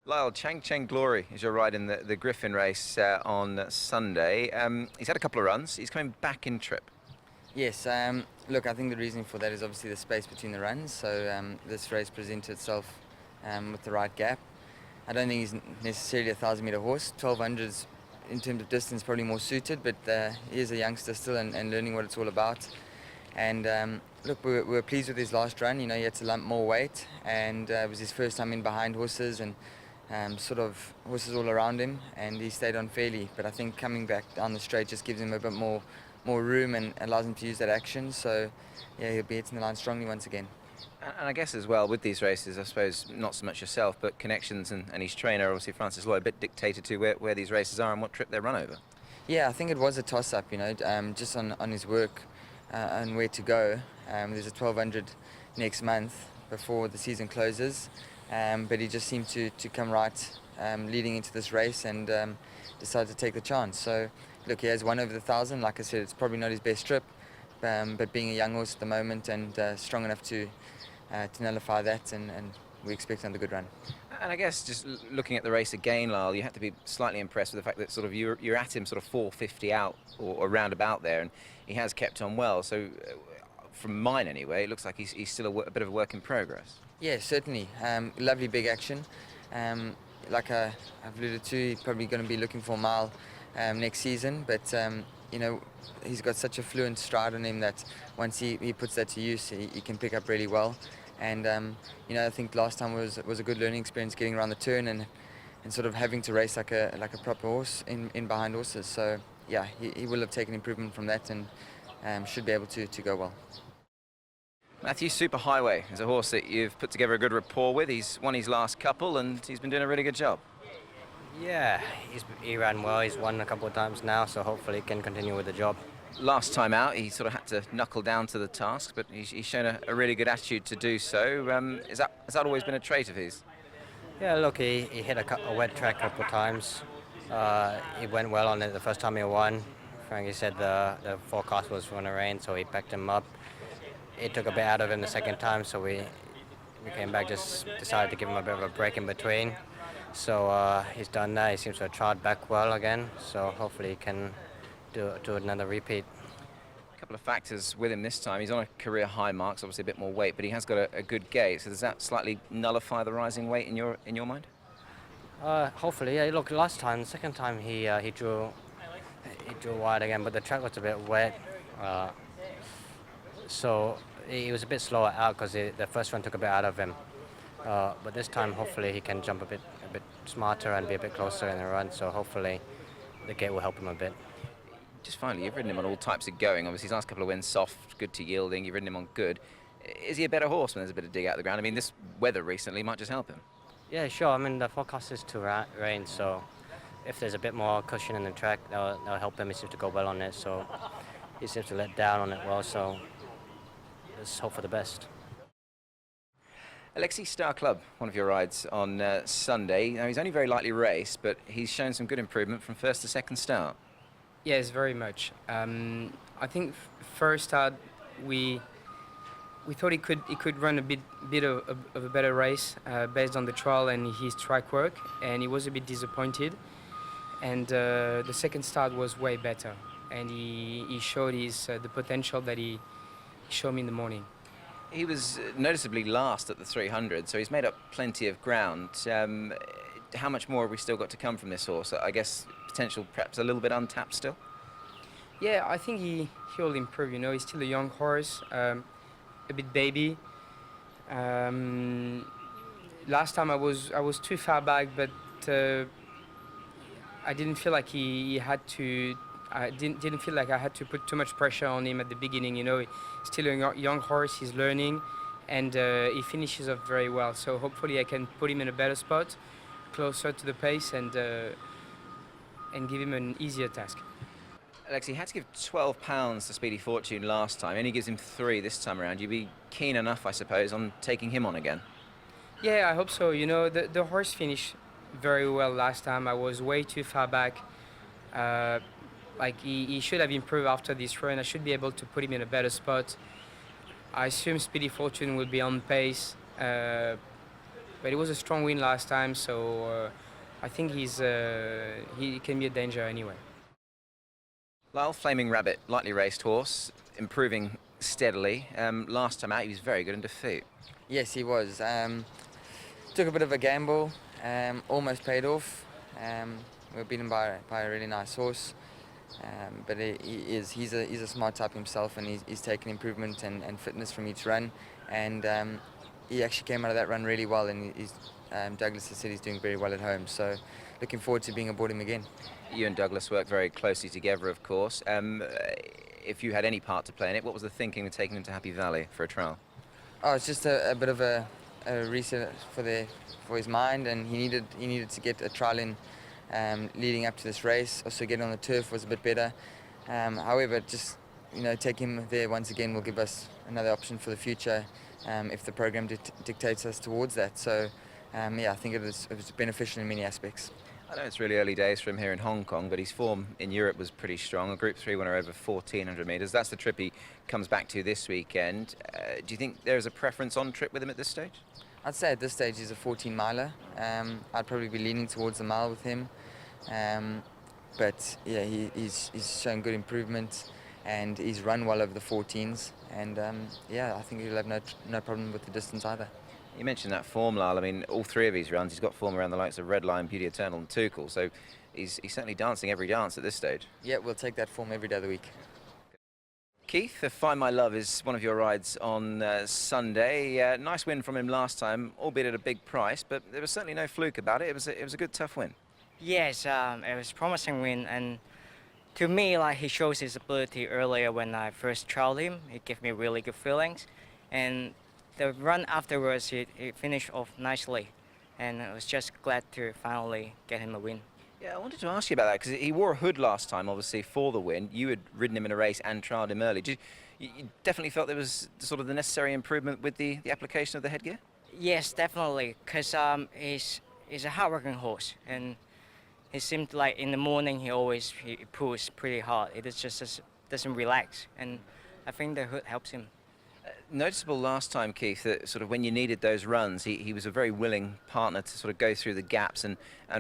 Lyle, CHANCHENG Glory is your ride in the Griffin race on Sunday. He's had a couple of runs. He's coming back in trip. Yes, look, I think the reason for that is obviously the space between the runs. So this race presented itself with the right gap. I don't think he's necessarily a 1,000-meter horse. 1200s in terms of distance probably more suited, but he is a youngster still and learning what it's all about. And look, we were pleased with his last run. You know, he had to lump more weight, and it was his first time in behind horses and sort of horses all around him, and he stayed on fairly. But I think coming back down the straight just gives him a bit more room and allows him to use that action. So yeah, he'll be hitting the line strongly once again. And I guess as well with these races, I suppose not so much yourself, but connections and his trainer, obviously Francis Lloyd, a bit dictated to where these races are and what trip they run over. Yeah, I think it was a toss-up, you know, just on his work and where to go. There's a 1200 next month before the season closes, but he just seemed to come right leading into this race and decided to take the chance. So look, he has one over the 1,000. Like I said, it's probably not his best trip, but being a young horse at the moment and strong enough to nullify that, and we expect another good run. And I guess just looking at the race again, Lyle, you have to be slightly impressed with the fact that sort of you're at him sort of 450 out or around about there, and he has kept on well. So from mine anyway, it looks like he's still a bit of a work in progress. Yeah, certainly. Lovely big action. Like I've alluded to, he's probably going to be looking for a mile next season, but you know, he's got such a fluent stride on him that once he puts that to use, he can pick up really well. And you know, I think last time was a good learning experience, getting around the turn and sort of having to race like a proper horse in behind horses. So yeah, he will have taken improvement from that and should be able to go well. Matthew, Superhighway is a horse that you've put together a good rapport with. He's won his last couple and he's been doing a really good job. Yeah, he ran well. He's won a couple of times now, so hopefully he can continue with the job. Last time out, he sort of had to knuckle down to the task, but he's shown a really good attitude to do so. Has that always been a trait of his? Yeah, look, he hit a wet track a couple of times. He went well on it the first time he won. Frankie said the forecast was going to rain, so he packed him up. It took a bit out of him the second time, so we came back, just decided to give him a bit of a break in between. So he's done that. He seems to have trod back well again, so hopefully he can do another repeat. A couple of factors with him this time. He's on a career high marks, obviously a bit more weight, but he has got a good gait. So does that slightly nullify the rising weight in your mind? Hopefully, yeah. Look, last time, the second time he drew wide again, but the track was a bit wet, so he was a bit slower out because the first run took a bit out of him. But this time, hopefully, he can jump a bit smarter and be a bit closer in the run. So hopefully, the gait will help him a bit. Just finally, you've ridden him on all types of going. Obviously, his last couple of wins, soft, good to yielding. You've ridden him on good. Is he a better horse when there's a bit of dig out of the ground? I mean, this weather recently might just help him. Yeah, sure. I mean, the forecast is to rain, so if there's a bit more cushion in the track, that'll help him. He seems to go well on it, so he seems to let down on it well. So let's hope for the best. Alexi, Star Club, one of your rides on Sunday. Now, he's only very lightly raced, but he's shown some good improvement from first to second start. Yes, very much. I think first start we thought he could run a bit of a better race based on the trial and his track work, and he was a bit disappointed. And the second start was way better, and he showed the potential that he showed me in the morning. He was noticeably last at the 300, so he's made up plenty of ground. How much more have we still got to come from this horse? I guess potential perhaps a little bit untapped still? Yeah, I think he'll improve. You know, he's still a young horse, a bit baby. Last time I was too far back, but I didn't feel like he had to. I didn't feel like I had to put too much pressure on him at the beginning. You know, he's still a young horse. He's learning, and he finishes off very well. So hopefully I can put him in a better spot, closer to the pace, and give him an easier task. Alexi had to give £12 to Speedy Fortune last time. Only gives him 3 this time around. You'd be keen enough, I suppose, on taking him on again. Yeah, I hope so. You know, the horse finished very well last time. I was way too far back. Like he should have improved after this run. I should be able to put him in a better spot. I assume Speedy Fortune will be on pace. But it was a strong win last time, so I think he can be a danger anyway. Lyle, Flaming Rabbit, lightly raced horse, improving steadily. Last time out, he was very good in defeat. Yes, he was. Took a bit of a gamble, almost paid off. We were beaten by a really nice horse. But he's a smart type himself, and he's taken improvement and fitness from each run. And he actually came out of that run really well, and Douglas has said he's doing very well at home. So looking forward to being aboard him again. You and Douglas work very closely together, of course. If you had any part to play in it, what was the thinking of taking him to Happy Valley for a trial? Oh, it's just a bit of a reset for his mind, and he needed to get a trial in leading up to this race. Also, getting on the turf was a bit better. However, just taking him there once again will give us another option for the future if the program dictates us towards that. So, yeah, I think it was beneficial in many aspects. I know it's really early days for him here in Hong Kong, but his form in Europe was pretty strong. A Group 3 winner over 1,400 metres. That's the trip he comes back to this weekend. Do you think there's a preference on trip with him at this stage? I'd say at this stage he's a 14-miler. I'd probably be leaning towards the mile with him. But yeah, he's shown good improvement, and he's run well over the 14s. And yeah, I think he'll have no problem with the distance either. You mentioned that form, Lyle. I mean, all three of his runs, he's got form around the likes of Red Lion, Beauty Eternal and Tuchel. So he's certainly dancing every dance at this stage. Yeah, we'll take that form every day of the week. Keith, Find My Love is one of your rides on Sunday. Nice win from him last time, albeit at a big price, but there was certainly no fluke about it. It was a good, tough win. Yes, it was a promising win, and to me, like, he shows his ability earlier when I first trialed him. It gave me really good feelings, and the run afterwards, he finished off nicely, and I was just glad to finally get him a win. Yeah, I wanted to ask you about that, because he wore a hood last time, obviously, for the win. You had ridden him in a race and trialled him early. You definitely felt there was sort of the necessary improvement with the application of the headgear? Yes, definitely, because he's a hard-working horse, and he seemed like in the morning he pulls pretty hard. It just doesn't relax, and I think the hood helps him. Noticeable last time, Keith, that sort of when you needed those runs, he was a very willing partner to sort of go through the gaps and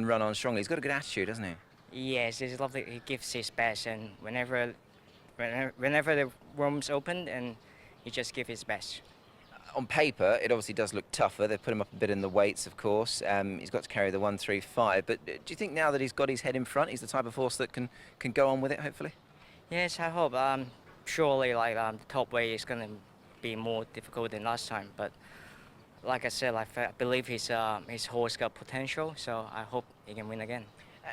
run on strongly. He's got a good attitude, hasn't he? Yes, he's lovely. He gives his best, and whenever the room's open, and he just gives his best. On paper, it obviously does look tougher. They put him up a bit in the weights, of course. He's got to carry the 135. But do you think now that he's got his head in front, he's the type of horse that can go on with it, hopefully? Yes, I hope. Surely, the top weight is going to be more difficult than last time. But like I said, I believe his horse got potential. So I hope he can win again.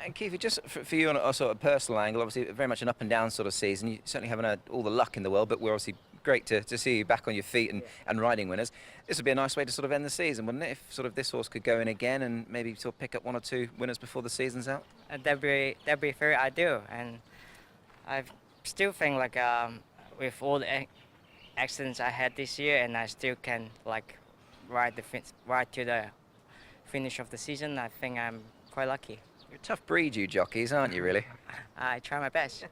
And Keith, just for you on a sort of personal angle, obviously very much an up and down sort of season. You certainly haven't had all the luck in the world, but we're obviously great to see you back on your feet and riding winners. This would be a nice way to sort of end the season, wouldn't it? If sort of this horse could go in again and maybe sort of pick up one or two winners before the season's out. That'd be very ideal, and I still think with all the accidents I had this year, and I still can ride to the finish of the season. I think I'm quite lucky. You're a tough breed, you jockeys, aren't you, really? I try my best.